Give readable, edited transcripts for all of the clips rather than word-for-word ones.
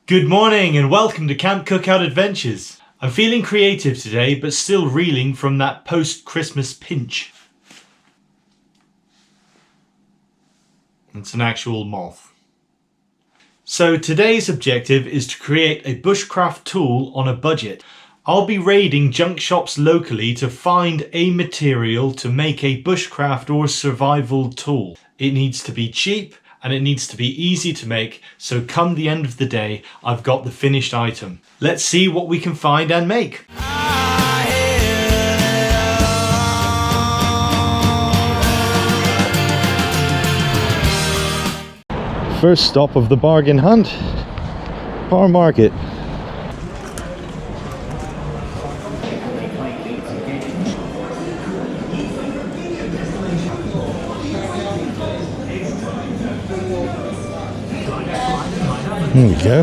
Good morning and welcome to Camp Cookout Adventures. I'm feeling creative today but still reeling from that post-Christmas pinch. It's an actual moth. So today's objective is to create a bushcraft tool on a budget. I'll be raiding junk shops locally to find a material to make a bushcraft or survival tool. It needs to be cheap and it needs to be easy to make, so come the end of the day, I've got the finished item. Let's see what we can find and make. First stop of the bargain hunt, Bar Market. There we go.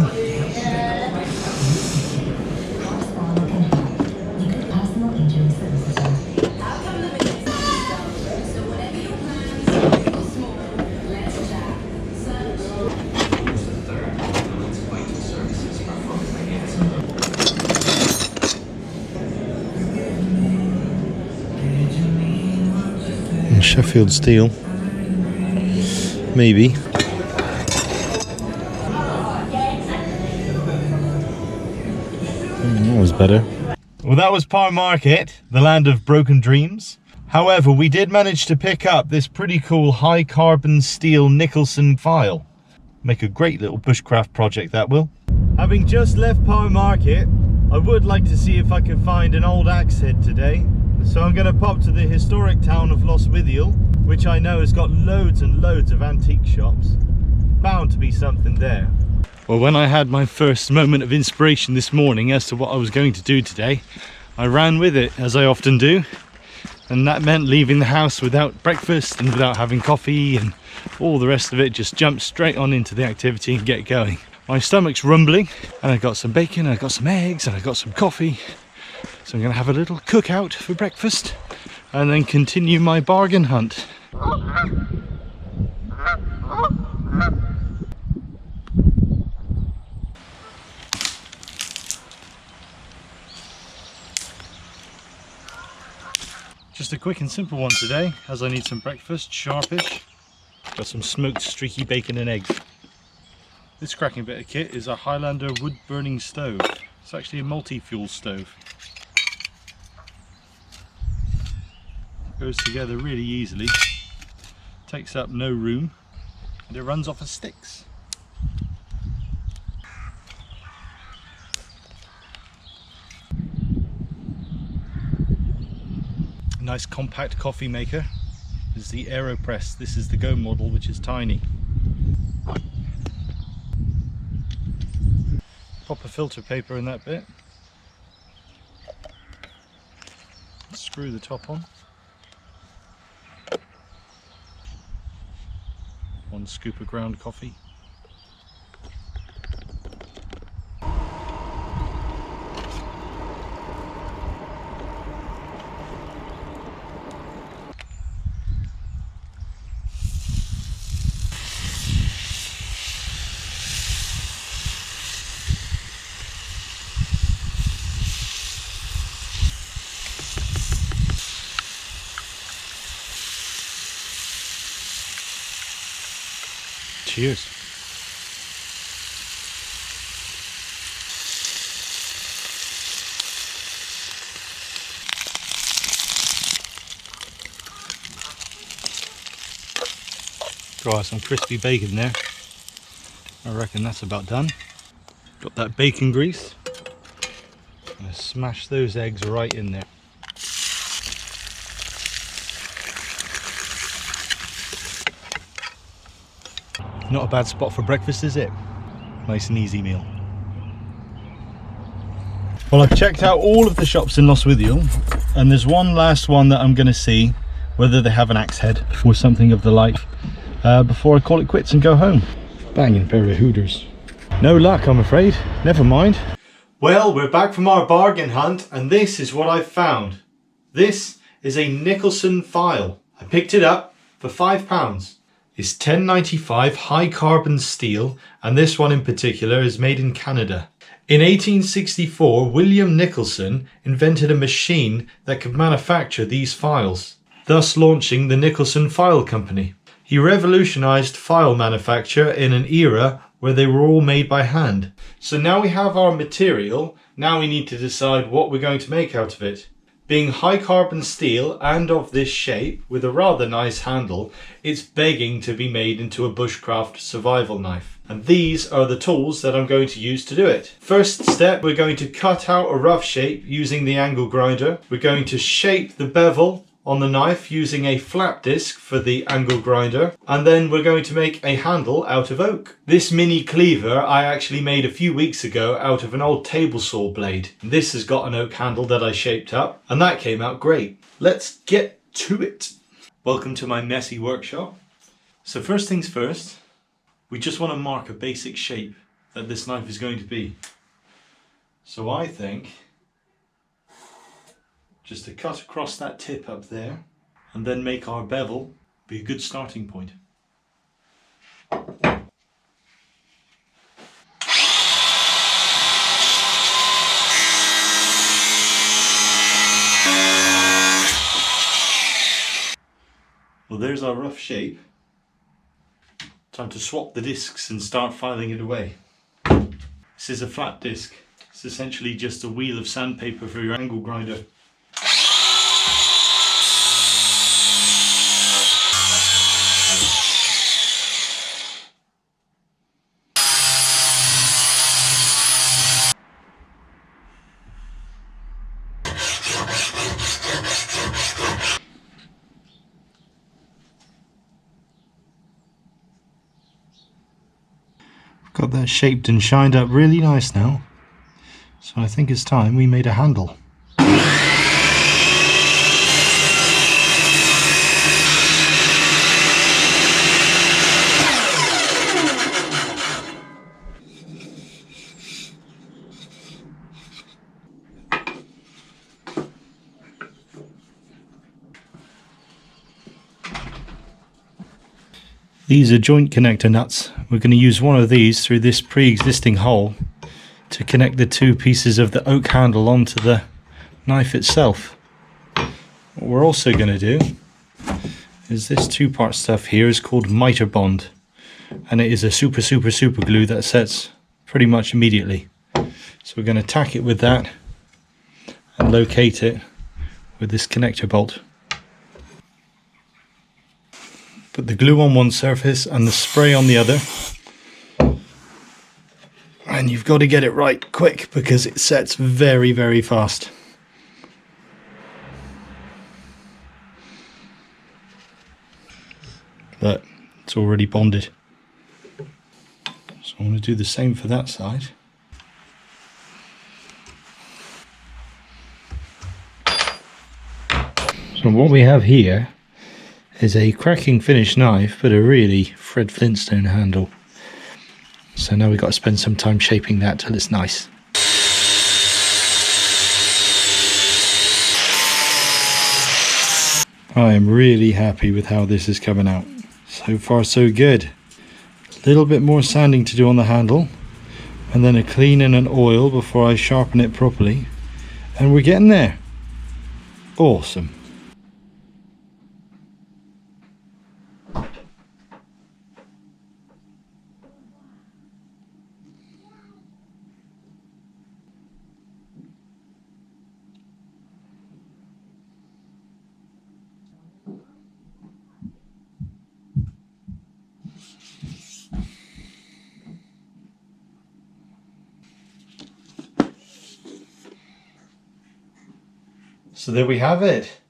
And Sheffield steel, maybe. That was better. Well, that was Bar Market, the land of broken dreams. However, we did manage to pick up this pretty cool high carbon steel Nicholson file. Make a great little bushcraft project, that will. Having just left Bar Market, I would like to see if I can find an old axe head today. So I'm going to pop to the historic town of Lostwithiel, which I know has got loads and loads of antique shops. Bound to be something there. Well, when I had my first moment of inspiration this morning as to what I was going to do today, I ran with it, as I often do, and that meant leaving the house without breakfast and without having coffee and all the rest of it. Just jump straight on into the activity and get going. My stomach's rumbling and I got some bacon, I got some eggs and I got some coffee, so I'm gonna have a little cookout for breakfast and then continue my bargain hunt. Just a quick and simple one today, as I need some breakfast, sharpish. Got some smoked streaky bacon and eggs. This cracking bit of kit is a Highlander wood burning stove. It's actually a multi-fuel stove. Goes together really easily, takes up no room, and it runs off of sticks. Nice compact coffee maker. This is the AeroPress. This is the Go model, which is tiny. Pop a filter paper in that bit. Screw the top on. 1 scoop of ground coffee. Cheers. Throw out some crispy bacon there. I reckon that's about done. Got that bacon grease. I'm gonna smash those eggs right in there. Not a bad spot for breakfast, is it? Nice and easy meal. Well, I've checked out all of the shops in Lostwithiel, and there's one last one that I'm going to see whether they have an axe head or something of the like before I call it quits and go home. Banging pair of hooters. No luck, I'm afraid. Never mind. Well, we're back from our bargain hunt, and this is what I've found. This is a Nicholson file. I picked it up for £5. is 1095 high carbon steel, and this one in particular is made in Canada. In 1864, William Nicholson invented a machine that could manufacture these files, thus launching the Nicholson File Company. He revolutionized file manufacture in an era where they were all made by hand. So now we have our material, now we need to decide what we're going to make out of it. Being high carbon steel and of this shape with a rather nice handle, it's begging to be made into a bushcraft survival knife. And these are the tools that I'm going to use to do it. First step, we're going to cut out a rough shape using the angle grinder. We're going to shape the bevel on the knife using a flap disc for the angle grinder, and then we're going to make a handle out of oak. This mini cleaver I actually made a few weeks ago out of an old table saw blade. This has got an oak handle that I shaped up, and that came out great. Let's get to it. Welcome to my messy workshop. So first things first, we just want to mark a basic shape that this knife is going to be. So I think just to cut across that tip up there and then make our bevel be a good starting point. Well, there's our rough shape. Time to swap the discs and start filing it away. This is a flat disc. It's essentially just a wheel of sandpaper for your angle grinder. Got that shaped and shined up really nice now, so I think it's time we made a handle. These are joint connector nuts. We're going to use one of these through this pre-existing hole to connect the two pieces of the oak handle onto the knife itself. What we're also going to do is this two-part stuff here is called miter bond, and it is a super glue that sets pretty much immediately. So we're going to tack it with that and locate it with this connector bolt. Put the glue on one surface and the spray on the other, and you've got to get it right quick because it sets very fast. But it's already bonded, so I'm going to do the same for that side. So what we have here is a cracking finish knife, but a really Fred Flintstone handle. So now we've got to spend some time shaping that till it's nice. I am really happy with how this is coming out. So far so good. A little bit more sanding to do on the handle, and then a clean and an oil before I sharpen it properly. And we're getting there. Awesome. So there we have it.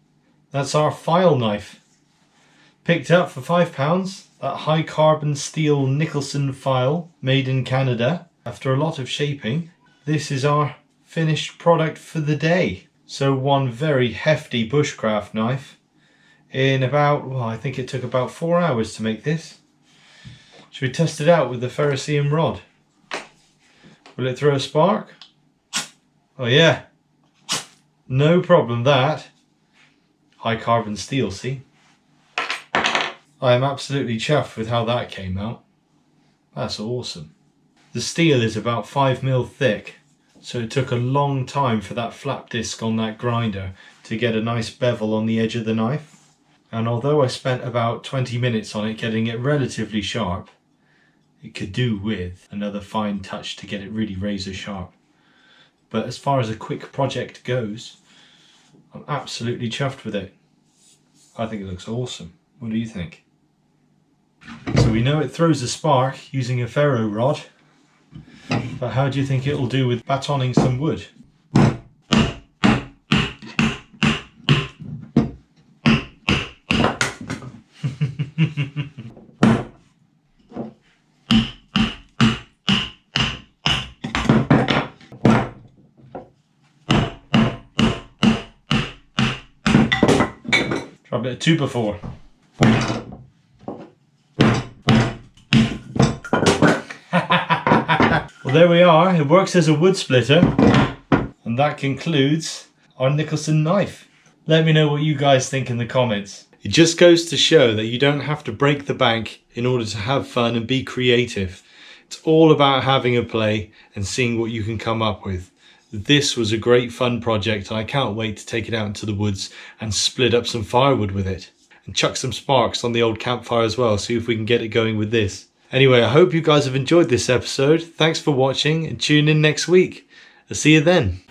That's our file knife. Picked up for £5, that high carbon steel Nicholson file made in Canada. After a lot of shaping, this is our finished product for the day. So one very hefty bushcraft knife in about, well, I think it took about 4 hours to make this. Should we test it out with the ferrocerium rod? Will it throw a spark? Oh yeah. No problem that. High carbon steel, see? I am absolutely chuffed with how that came out. That's awesome. The steel is about 5mm thick, so it took a long time for that flap disc on that grinder to get a nice bevel on the edge of the knife. And although I spent about 20 minutes on it getting it relatively sharp, it could do with another fine touch to get it really razor sharp. But as far as a quick project goes, I'm absolutely chuffed with it. I think it looks awesome. What do you think? So we know it throws a spark using a ferro rod, but how do you think it'll do with batoning some wood? Try a bit of 2x4. Well, there we are. It works as a wood splitter, and that concludes our Nicholson knife. Let me know what you guys think in the comments. It just goes to show that you don't have to break the bank in order to have fun and be creative. It's all about having a play and seeing what you can come up with. This was a great fun project, and I can't wait to take it out into the woods and split up some firewood with it. And chuck some sparks on the old campfire as well, see if we can get it going with this. Anyway, I hope you guys have enjoyed this episode. Thanks for watching and tune in next week. I'll see you then.